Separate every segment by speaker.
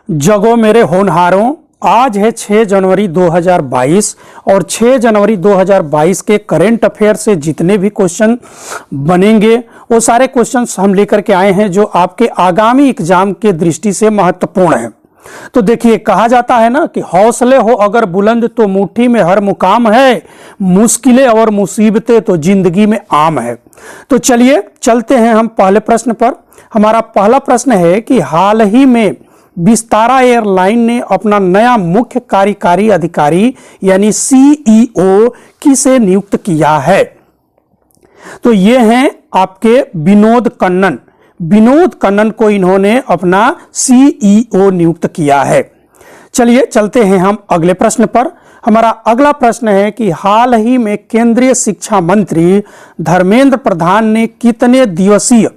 Speaker 1: जगो मेरे होनहारों, आज है 6 जनवरी 2022 और 6 जनवरी 2022 के करंट अफेयर से जितने भी क्वेश्चन बनेंगे वो सारे क्वेश्चंस हम लेकर के आए हैं जो आपके आगामी एग्जाम के दृष्टि से महत्वपूर्ण है। तो देखिए, कहा जाता है ना कि हौसले हो अगर बुलंद तो मुट्ठी में हर मुकाम है, मुश्किलें और मुसीबतें तो जिंदगी में आम है। तो चलिए चलते हैं हम पहले प्रश्न पर। हमारा पहला प्रश्न है कि हाल ही में विस्तारा एयरलाइन ने अपना नया मुख्य कार्यकारी अधिकारी यानी सीईओ किसे नियुक्त किया है? तो ये हैं आपके विनोद कन्नन। विनोद कन्नन को इन्होंने अपना सीईओ नियुक्त किया है। चलिए चलते हैं हम अगले प्रश्न पर। हमारा अगला प्रश्न है कि हाल ही में केंद्रीय शिक्षा मंत्री धर्मेंद्र प्रधान ने कितने दिवसीय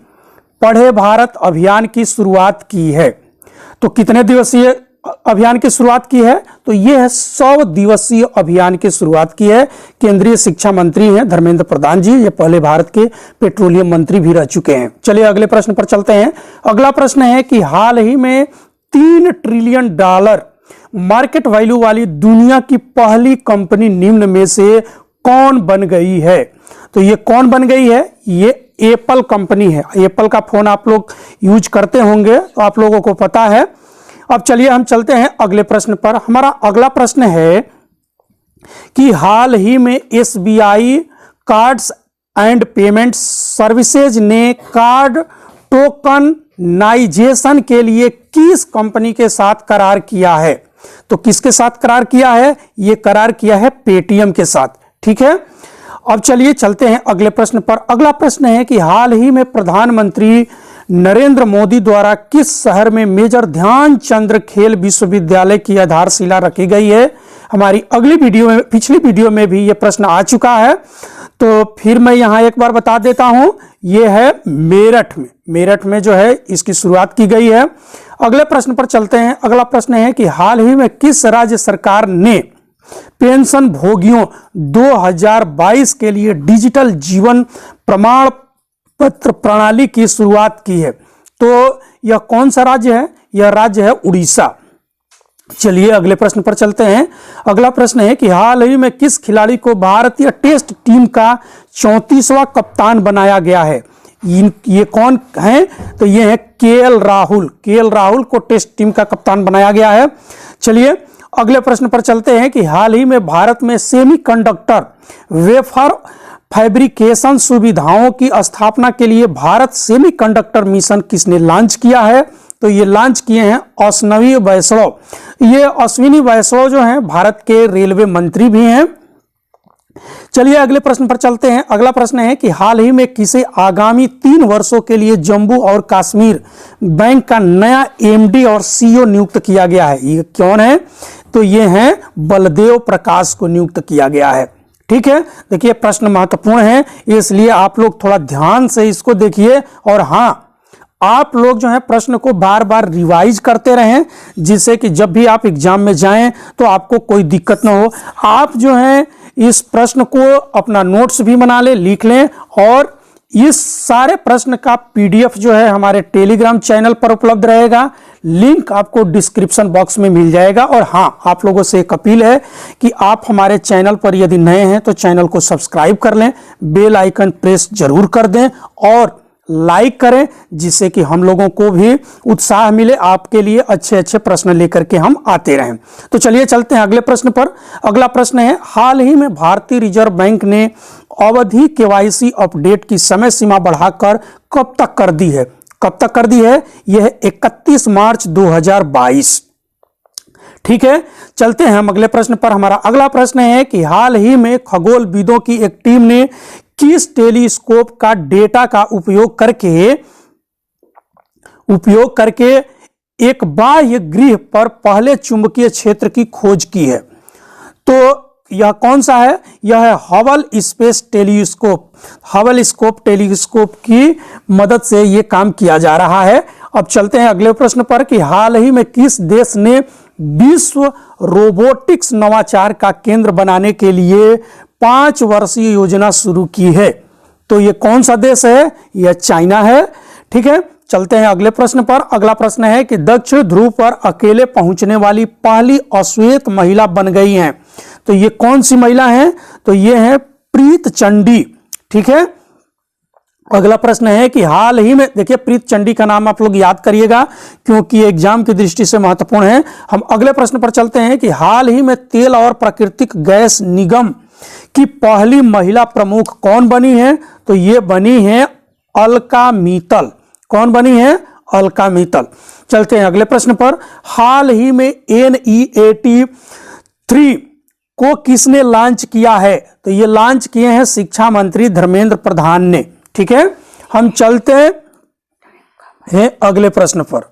Speaker 1: पढ़े भारत अभियान की शुरुआत की है? तो कितने दिवसीय अभियान की शुरुआत की है? तो यह है 100 दिवसीय अभियान की शुरुआत की है। केंद्रीय शिक्षा मंत्री हैं धर्मेंद्र प्रधान जी, ये पहले भारत के पेट्रोलियम मंत्री भी रह चुके हैं। चलिए अगले प्रश्न पर चलते हैं। अगला प्रश्न है कि हाल ही में $3 ट्रिलियन मार्केट वैल्यू वाली दुनिया की पहली कंपनी निम्न में से कौन बन गई है? तो ये कौन बन गई है? ये एप्पल कंपनी है। एप्पल का फोन आप लोग यूज करते होंगे तो आप लोगों को पता है। अब चलिए हम चलते हैं अगले प्रश्न पर। हमारा अगला प्रश्न है कि हाल ही में SBI cards and payment services ने कार्ड टोकनाइजेशन के लिए किस कंपनी के साथ करार किया है? तो किसके साथ करार किया है? ये करार किया है पेटीएम के साथ। ठीक है, अब चलिए चलते हैं अगले प्रश्न पर। अगला प्रश्न है कि हाल ही में प्रधानमंत्री नरेंद्र मोदी द्वारा किस शहर में मेजर ध्यानचंद खेल विश्वविद्यालय की आधारशिला रखी गई है? हमारी अगली वीडियो में, पिछली वीडियो में भी यह प्रश्न आ चुका है, तो फिर मैं यहां एक बार बता देता हूं। यह है मेरठ में। मेरठ में जो है इसकी शुरुआत की गई है। अगले प्रश्न पर चलते हैं। अगला प्रश्न है कि हाल ही में किस राज्य सरकार ने पेंशन भोगियों 2022 के लिए डिजिटल जीवन प्रमाण पत्र प्रणाली की शुरुआत की है? तो यह कौन सा राज्य है? यह राज्य है उड़ीसा। चलिए अगले प्रश्न पर चलते हैं। अगला प्रश्न है कि हाल ही में किस खिलाड़ी को भारतीय टेस्ट टीम का 34वां कप्तान बनाया गया है? ये कौन है? तो ये है केएल राहुल। केएल राहुल को टेस्ट टीम का कप्तान बनाया गया है। चलिए अगले प्रश्न पर चलते हैं कि हाल ही में भारत में सेमीकंडक्टर वेफर फैब्रिकेशन सुविधाओं की स्थापना के लिए भारत सेमीकंडक्टर मिशन किसने लॉन्च किया है? तो ये लॉन्च किए हैं अश्विनी वैष्णव। ये अश्विनी वैष्णव जो हैं भारत के रेलवे मंत्री भी हैं। चलिए अगले प्रश्न पर चलते हैं। अगला प्रश्न है कि हाल ही में किसे आगामी 3 वर्षों के लिए जम्मू और कश्मीर बैंक का नया एमडी और सीईओ नियुक्त किया गया है? ये कौन है? तो ये हैं बलदेव प्रकाश को नियुक्त किया गया है। ठीक है, देखिए प्रश्न महत्वपूर्ण है, इसलिए आप लोग थोड़ा ध्यान से इसको देखिए। और हाँ, आप लोग जो है प्रश्न को बार बार रिवाइज करते रहें, जिससे कि जब भी आप एग्जाम में जाएं तो आपको कोई दिक्कत ना हो। आप जो है इस प्रश्न को अपना नोट्स भी बना लें, लिख लें, और इस सारे प्रश्न का पीडीएफ जो है हमारे टेलीग्राम चैनल पर उपलब्ध रहेगा। लिंक आपको डिस्क्रिप्शन बॉक्स में मिल जाएगा। और हाँ, आप लोगों से एक अपील है कि आप हमारे चैनल पर यदि नए हैं तो चैनल को सब्सक्राइब कर लें, बेल आइकन प्रेस जरूर कर दें और लाइक करें, जिससे कि हम लोगों को भी उत्साह मिले, आपके लिए अच्छे अच्छे प्रश्न लेकर के हम आते रहें। तो चलिए चलते हैं अगले प्रश्न पर। अगला प्रश्न है, हाल ही में भारतीय रिजर्व बैंक ने अवधि केवाईसी अपडेट की समय सीमा बढ़ाकर कब तक कर दी है? कब तक कर दी है? यह 31 मार्च 2022। ठीक है, चलते हैं हम अगले प्रश्न पर। हमारा अगला प्रश्न है कि हाल ही में खगोलविदों की एक टीम ने किस टेलीस्कोप का डेटा का उपयोग करके एक बाह्य ग्रह पर पहले चुंबकीय क्षेत्र की खोज की है? तो यह कौन सा है? यह है Hubble space telescope. Hubble scope telescope की मदद से यह काम किया जा रहा है। अब चलते हैं अगले प्रश्न पर कि हाल ही में किस देश ने विश्व रोबोटिक्स नवाचार का केंद्र बनाने के लिए 5 वर्षीय योजना शुरू की है? तो यह कौन सा देश है? यह चाइना है। ठीक है, चलते हैं अगले प्रश्न पर। अगला प्रश्न है कि दक्षिण ध्रुव पर अकेले पहुंचने वाली पहली अश्वेत महिला बन गई हैं। तो ये कौन सी महिला है? तो ये है प्रीत चंडी। ठीक है। अगला प्रश्न है कि हाल ही में, देखिए प्रीत चंडी का नाम आप लोग याद करिएगा क्योंकि एग्जाम की दृष्टि से महत्वपूर्ण है। हम अगले प्रश्न पर चलते हैं कि हाल ही में तेल और प्राकृतिक गैस निगम की पहली महिला प्रमुख कौन बनी है? तो ये बनी है अलका मित्तल। कौन बनी है? अलका मित्तल। चलते हैं अगले प्रश्न पर। हाल ही में NEAT 3 को किसने लॉन्च किया है? तो ये लॉन्च किए हैं शिक्षा मंत्री धर्मेंद्र प्रधान ने। ठीक है। हम चलते हैं अगले प्रश्न पर।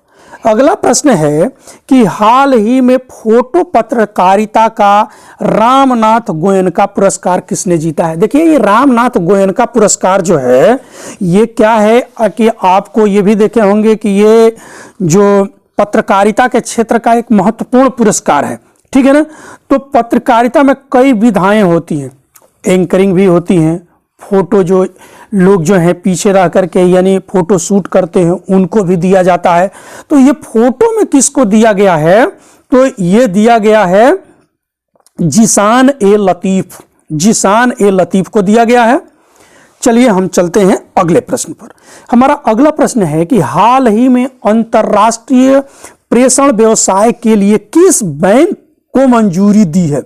Speaker 1: अगला प्रश्न है कि हाल ही में फोटो पत्रकारिता का रामनाथ गोयनका पुरस्कार किसने जीता है? देखिए ये रामनाथ गोयनका पुरस्कार जो है ये क्या है कि आपको ये भी देखे होंगे कि ये जो पत्रकारिता के क्षेत्र का एक महत्वपूर्ण पुरस्कार है। ठीक है ना। तो पत्रकारिता में कई विधाएं होती हैं, एंकरिंग भी होती हैं, फोटो जो लोग जो हैं पीछे रह करके यानी फोटो शूट करते हैं उनको भी दिया जाता है। तो ये फोटो में किसको दिया गया है? तो ये दिया गया है जिशान ए लतीफ। जिशान ए लतीफ को दिया गया है। चलिए हम चलते हैं अगले प्रश्न पर। हमारा अगला प्रश्न है कि हाल ही में अंतरराष्ट्रीय प्रेषण व्यवसाय के लिए किस बैंक को मंजूरी दी है?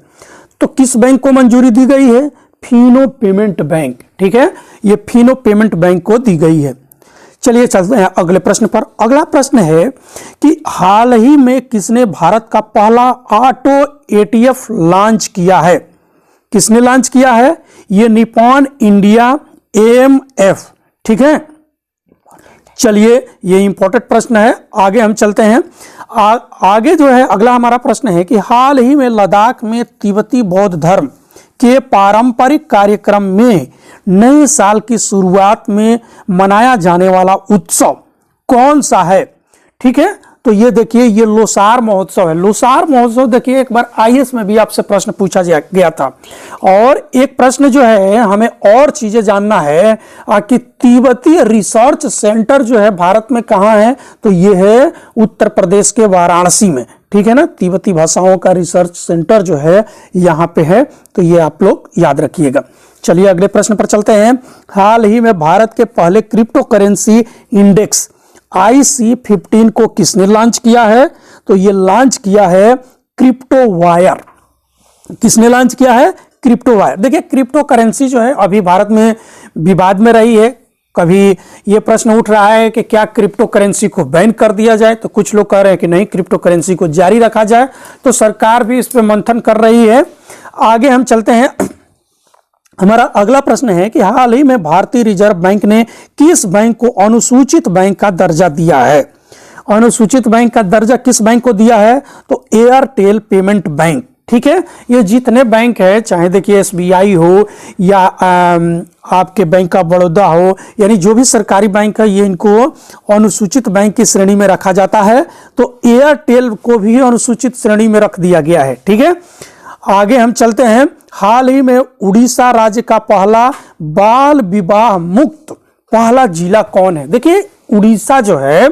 Speaker 1: तो किस बैंक को मंजूरी दी गई है? Fino payment bank. ठीक है। ये फिनो पेमेंट बैंक को दी गई है। चलिए चलते हैं अगले प्रश्न पर। अगला प्रश्न है कि हाल ही में किसने भारत का पहला ऑटो ATF लॉन्च किया है? किसने लॉन्च किया है? ये निपॉन इंडिया AMF। ठीक है। चलिए ये इंपॉर्टेंट प्रश्न है। आगे हम चलते हैं। आगे जो है अगला हमारा प्रश्न है कि हाल ही में लद्दाख में तिब्बती बौद्ध धर्म के पारंपरिक कार्यक्रम में नए साल की शुरुआत में मनाया जाने वाला उत्सव कौन सा है? ठीक है। तो ये देखिए ये लोसार महोत्सव है। लोसार महोत्सव देखिए एक बार IAS में भी आपसे प्रश्न पूछा गया था। और एक प्रश्न जो है हमें और चीजें जानना है कि तिब्बती रिसर्च सेंटर जो है भारत में कहाँ है? तो ये है उत्तर प्रदेश के वाराणसी में। ठीक है ना। तिब्बती भाषाओं का रिसर्च सेंटर जो है यहाँ पे है। तो ये आप लोग याद रखिएगा। चलिए अगले प्रश्न पर चलते हैं। हाल ही में भारत के पहले क्रिप्टो करेंसी इंडेक्स IC15 को किसने लॉन्च किया है? तो ये लॉन्च किया है क्रिप्टो वायर। किसने लॉन्च किया है? Crypto wire. देखिए क्रिप्टो करेंसी जो है अभी भारत में विवाद में रही है। कभी ये प्रश्न उठ रहा है कि क्या क्रिप्टो करेंसी को बैन कर दिया जाए, तो कुछ लोग कह रहे हैं कि नहीं क्रिप्टो करेंसी को जारी रखा जाए। तो सरकार भी इस पे मंथन कर रही है। आगे हम चलते हैं। हमारा अगला प्रश्न है कि हाल ही में भारतीय रिजर्व बैंक ने किस बैंक को अनुसूचित बैंक का दर्जा दिया है? अनुसूचित बैंक का दर्जा किस बैंक को दिया है? तो एयरटेल पेमेंट बैंक। ठीक है। ये जितने बैंक है चाहे देखिए SBI हो या आपके बैंक ऑफ बड़ौदा हो, यानी जो भी सरकारी बैंक है ये इनको अनुसूचित बैंक की श्रेणी में रखा जाता है। तो एयरटेल को भी अनुसूचित श्रेणी में रख दिया गया है। ठीक है। आगे हम चलते हैं। हाल ही में उड़ीसा राज्य का पहला बाल विवाह मुक्त पहला जिला कौन है? देखिए उड़ीसा जो है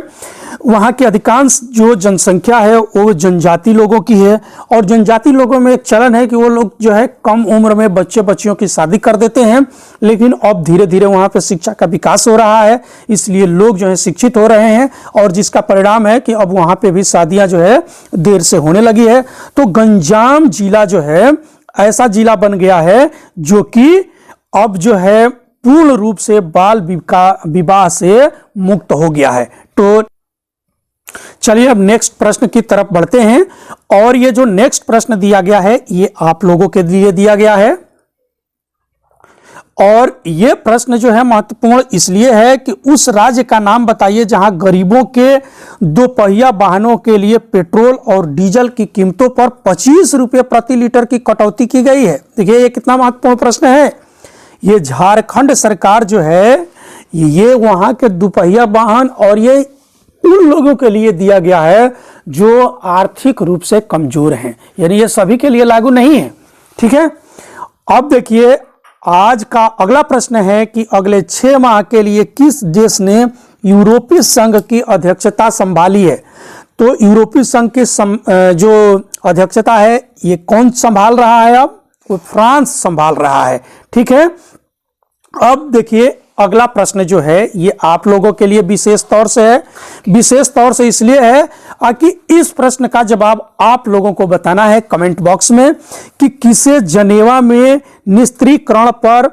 Speaker 1: वहाँ की अधिकांश जो जनसंख्या है वो जनजाति लोगों की है। और जनजाति लोगों में एक चलन है कि वो लोग जो है कम उम्र में बच्चियों की शादी कर देते हैं। लेकिन अब धीरे धीरे वहाँ पे शिक्षा का विकास हो रहा है, इसलिए लोग जो है शिक्षित हो रहे हैं। और जिसका परिणाम है कि अब वहाँ पे भी शादियाँ जो है देर से होने लगी है। तो गंजाम जिला जो है ऐसा जिला बन गया है जो कि अब जो है पूर्ण रूप से बाल विवाह से मुक्त हो गया है। तो चलिए अब नेक्स्ट प्रश्न की तरफ बढ़ते हैं। और ये जो नेक्स्ट प्रश्न दिया गया है ये आप लोगों के लिए दिया गया है। और ये प्रश्न जो है महत्वपूर्ण इसलिए है कि उस राज्य का नाम बताइए जहां गरीबों के दोपहिया वाहनों के लिए पेट्रोल और डीजल की कीमतों पर 25 रुपये प्रति लीटर की कटौती की गई है। देखिए ये कितना महत्वपूर्ण प्रश्न है। ये झारखंड सरकार जो है ये वहां के दोपहिया वाहन और ये उन लोगों के लिए दिया गया है जो आर्थिक रूप से कमजोर हैं, यानी ये सभी के लिए लागू नहीं है। ठीक है। अब देखिए आज का अगला प्रश्न है कि अगले 6 माह के लिए किस देश ने यूरोपीय संघ की अध्यक्षता संभाली है। तो यूरोपीय संघ की जो अध्यक्षता है ये कौन संभाल रहा है? अब वो फ्रांस संभाल रहा है। ठीक है, अब देखिए अगला प्रश्न जो है ये आप लोगों के लिए विशेष तौर से है। विशेष तौर से इसलिए है कि इस प्रश्न का जवाब आप लोगों को बताना है कमेंट बॉक्स में कि किसे जनेवा में निस्त्रीकरण पर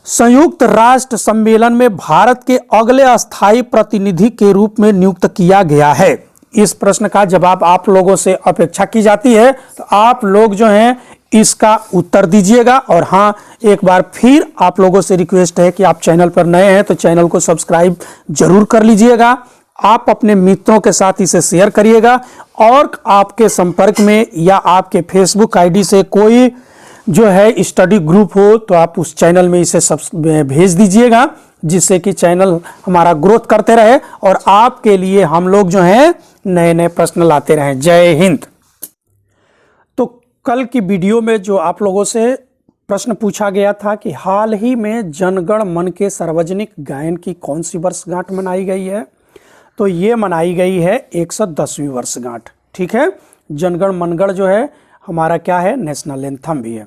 Speaker 1: संयुक्त राष्ट्र सम्मेलन में भारत के अगले अस्थायी प्रतिनिधि के रूप में नियुक्त किया गया है। इस प्रश्न का जवाब आप लोगों से अपेक्षा की जाती है, तो आप लोग जो हैं इसका उत्तर दीजिएगा। और हाँ, एक बार फिर आप लोगों से रिक्वेस्ट है कि आप चैनल पर नए हैं तो चैनल को सब्सक्राइब जरूर कर लीजिएगा। आप अपने मित्रों के साथ इसे शेयर करिएगा और आपके संपर्क में या आपके फेसबुक आईडी से कोई जो है स्टडी ग्रुप हो तो आप उस चैनल में इसे सब भेज दीजिएगा, जिससे कि चैनल हमारा ग्रोथ करते रहे और आपके लिए हम लोग जो हैं नए नए प्रश्न लाते रहें। जय हिंद। तो कल की वीडियो में जो आप लोगों से प्रश्न पूछा गया था कि हाल ही में जनगण मन के सार्वजनिक गायन की कौन सी वर्षगांठ मनाई गई है, तो ये मनाई गई है 110वीं वर्षगांठ। ठीक है, जनगण मनगढ़ जो है हमारा क्या है, नेशनल एंथम भी है।